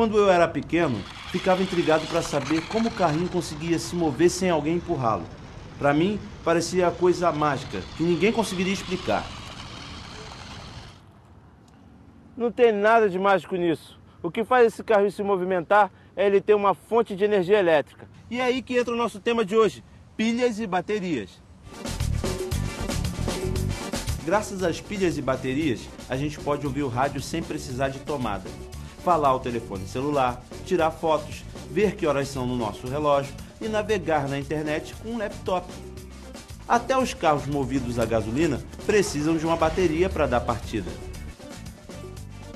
Quando eu era pequeno, ficava intrigado para saber como o carrinho conseguia se mover sem alguém empurrá-lo. Para mim, parecia coisa mágica, que ninguém conseguiria explicar. Não tem nada de mágico nisso. O que faz esse carrinho se movimentar é ele ter uma fonte de energia elétrica. E é aí que entra o nosso tema de hoje, pilhas e baterias. Graças às pilhas e baterias, a gente pode ouvir o rádio sem precisar de tomada, falar ao telefone celular, tirar fotos, ver que horas são no nosso relógio e navegar na internet com um laptop. Até os carros movidos a gasolina precisam de uma bateria para dar partida.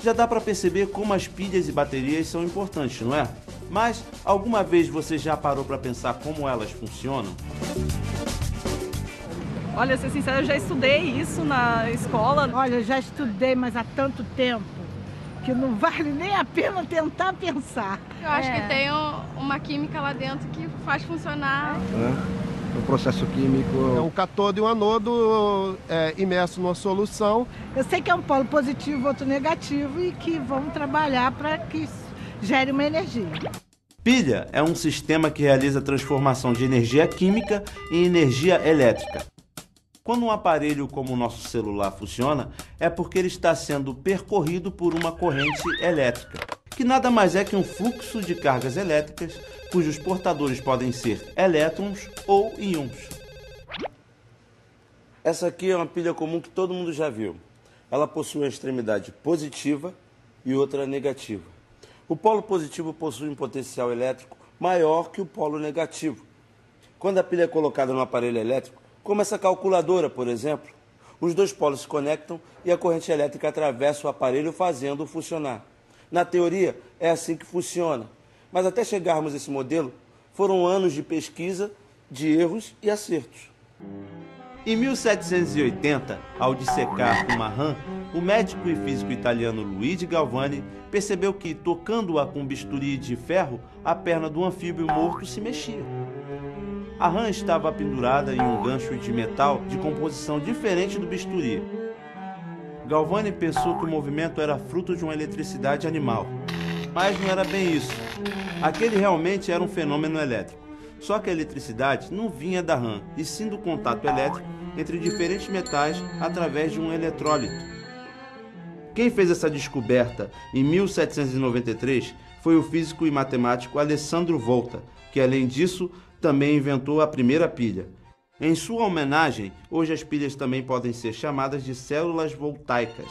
Já dá para perceber como as pilhas e baterias são importantes, não é? Mas alguma vez você já parou para pensar como elas funcionam? Olha, ser sincero, eu já estudei isso na escola. Olha, eu já estudei, mas há tanto tempo que não vale nem a pena tentar pensar. Eu acho que tem uma química lá dentro que faz funcionar. O processo químico é um cátodo e um anodo imerso numa solução. Eu sei que é um polo positivo, outro negativo e que vamos trabalhar para que gere uma energia. Pilha é um sistema que realiza a transformação de energia química em energia elétrica. Quando um aparelho como o nosso celular funciona, é porque ele está sendo percorrido por uma corrente elétrica, que nada mais é que um fluxo de cargas elétricas, cujos portadores podem ser elétrons ou íons. Essa aqui é uma pilha comum que todo mundo já viu. Ela possui uma extremidade positiva e outra negativa. O polo positivo possui um potencial elétrico maior que o polo negativo. Quando a pilha é colocada no aparelho elétrico, como essa calculadora, por exemplo, os dois polos se conectam e a corrente elétrica atravessa o aparelho fazendo-o funcionar. Na teoria, é assim que funciona. Mas até chegarmos a esse modelo, foram anos de pesquisa, de erros e acertos. Em 1780, ao dissecar uma rã, o médico e físico italiano Luigi Galvani percebeu que, tocando-a com bisturi de ferro, a perna do anfíbio morto se mexia. A rã estava pendurada em um gancho de metal de composição diferente do bisturi. Galvani pensou que o movimento era fruto de uma eletricidade animal. Mas não era bem isso. Aquele realmente era um fenômeno elétrico. Só que a eletricidade não vinha da rã, e sim do contato elétrico entre diferentes metais através de um eletrólito. Quem fez essa descoberta em 1793 foi o físico e matemático Alessandro Volta, que além disso também inventou a primeira pilha. Em sua homenagem, hoje as pilhas também podem ser chamadas de células voltaicas.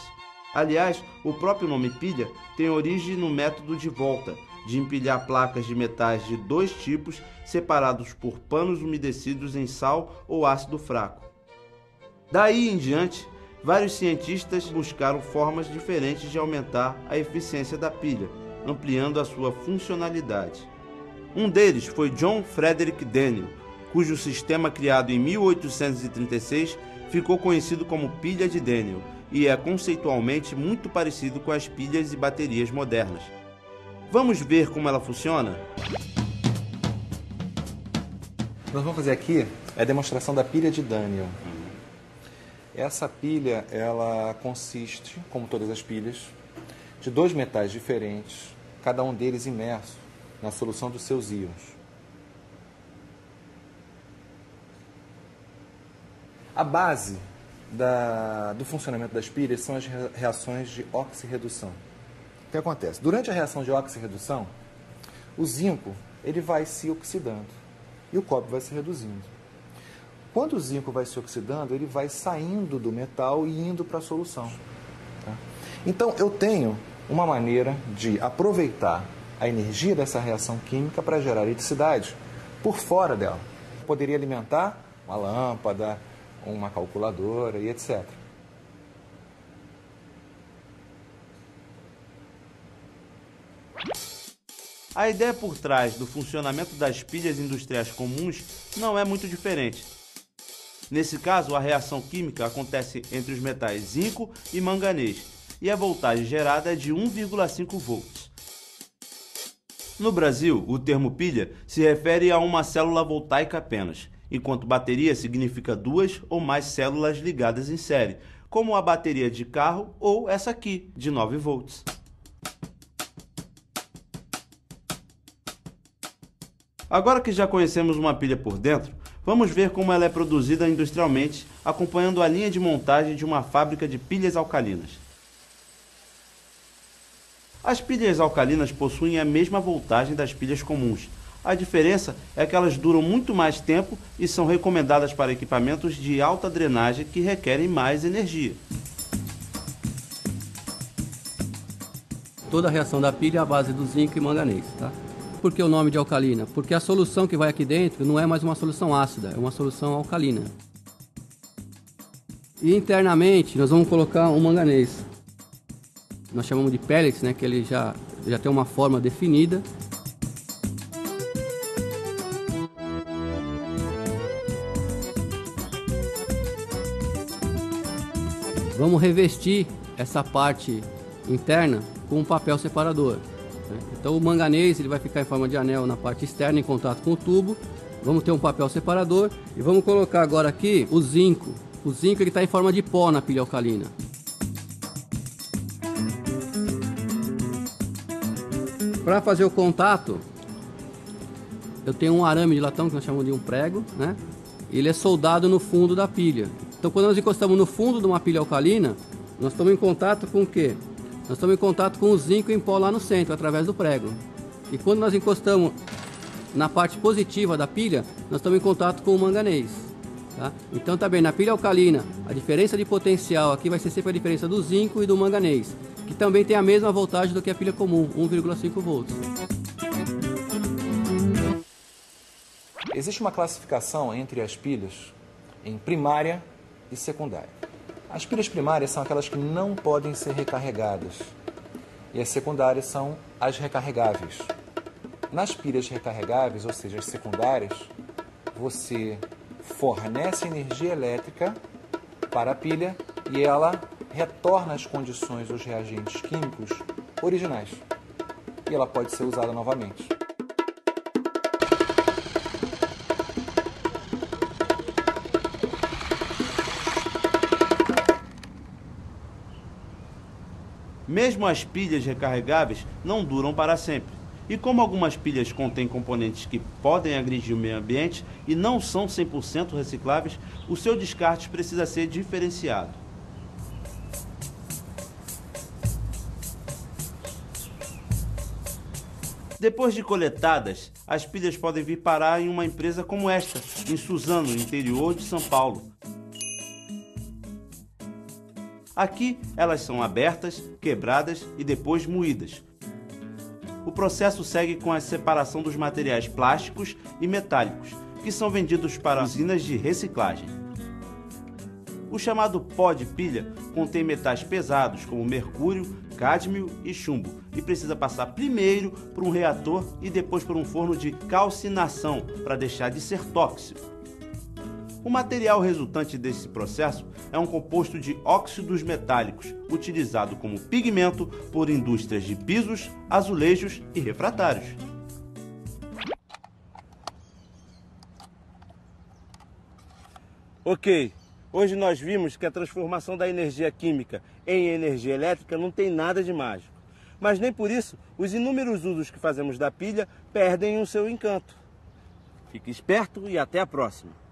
Aliás, o próprio nome pilha tem origem no método de Volta, de empilhar placas de metais de dois tipos separados por panos umedecidos em sal ou ácido fraco. Daí em diante, vários cientistas buscaram formas diferentes de aumentar a eficiência da pilha, ampliando a sua funcionalidade. Um deles foi John Frederick Daniell, cujo sistema criado em 1836 ficou conhecido como pilha de Daniell e é conceitualmente muito parecido com as pilhas e baterias modernas. Vamos ver como ela funciona? Nós vamos fazer aqui a demonstração da pilha de Daniell. Essa pilha, ela consiste, como todas as pilhas, de dois metais diferentes, cada um deles imerso na solução dos seus íons. A base do funcionamento das pilhas são as reações de oxirredução. O que acontece? Durante a reação de oxirredução, o zinco ele vai se oxidando e o cobre vai se reduzindo. Quando o zinco vai se oxidando, ele vai saindo do metal e indo para a solução. Tá? Então, eu tenho uma maneira de aproveitar a energia dessa reação química para gerar eletricidade por fora dela. Poderia alimentar uma lâmpada, uma calculadora e etc. A ideia por trás do funcionamento das pilhas industriais comuns não é muito diferente. Nesse caso, a reação química acontece entre os metais zinco e manganês, e a voltagem gerada é de 1,5 volts. No Brasil, o termo pilha se refere a uma célula voltaica apenas, enquanto bateria significa duas ou mais células ligadas em série, como a bateria de carro ou essa aqui, de 9 volts. Agora que já conhecemos uma pilha por dentro, vamos ver como ela é produzida industrialmente, acompanhando a linha de montagem de uma fábrica de pilhas alcalinas. As pilhas alcalinas possuem a mesma voltagem das pilhas comuns. A diferença é que elas duram muito mais tempo e são recomendadas para equipamentos de alta drenagem que requerem mais energia. Toda a reação da pilha é à base do zinco e manganês, tá? Por que o nome de alcalina? Porque a solução que vai aqui dentro não é mais uma solução ácida, é uma solução alcalina. E internamente nós vamos colocar um manganês. Nós chamamos de pellets, né, que ele já tem uma forma definida. Vamos revestir essa parte interna com um papel separador. Então o manganês ele vai ficar em forma de anel na parte externa em contato com o tubo. Vamos ter um papel separador e vamos colocar agora aqui o zinco. O zinco está em forma de pó na pilha alcalina. Para fazer o contato, eu tenho um arame de latão que nós chamamos de um prego, né? Ele é soldado no fundo da pilha. Então quando nós encostamos no fundo de uma pilha alcalina, nós estamos em contato com o quê? Nós estamos em contato com o zinco em pó lá no centro, através do prego. E quando nós encostamos na parte positiva da pilha, nós estamos em contato com o manganês. Tá? Então tá bem, na pilha alcalina, a diferença de potencial aqui vai ser sempre a diferença do zinco e do manganês, que também tem a mesma voltagem do que a pilha comum, 1,5 volts. Existe uma classificação entre as pilhas em primária e secundária. As pilhas primárias são aquelas que não podem ser recarregadas e as secundárias são as recarregáveis. Nas pilhas recarregáveis, ou seja, as secundárias, você fornece energia elétrica para a pilha e ela retorna as condições dos reagentes químicos originais e ela pode ser usada novamente. Mesmo as pilhas recarregáveis não duram para sempre. E como algumas pilhas contêm componentes que podem agredir o meio ambiente e não são 100% recicláveis, o seu descarte precisa ser diferenciado. Depois de coletadas, as pilhas podem vir parar em uma empresa como esta, em Suzano, no interior de São Paulo. Aqui, elas são abertas, quebradas e depois moídas. O processo segue com a separação dos materiais plásticos e metálicos, que são vendidos para usinas de reciclagem. O chamado pó de pilha contém metais pesados como mercúrio, cádmio e chumbo e precisa passar primeiro por um reator e depois por um forno de calcinação para deixar de ser tóxico. O material resultante desse processo é um composto de óxidos metálicos, utilizado como pigmento por indústrias de pisos, azulejos e refratários. Ok, hoje nós vimos que a transformação da energia química em energia elétrica não tem nada de mágico. Mas nem por isso os inúmeros usos que fazemos da pilha perdem o seu encanto. Fique esperto e até a próxima!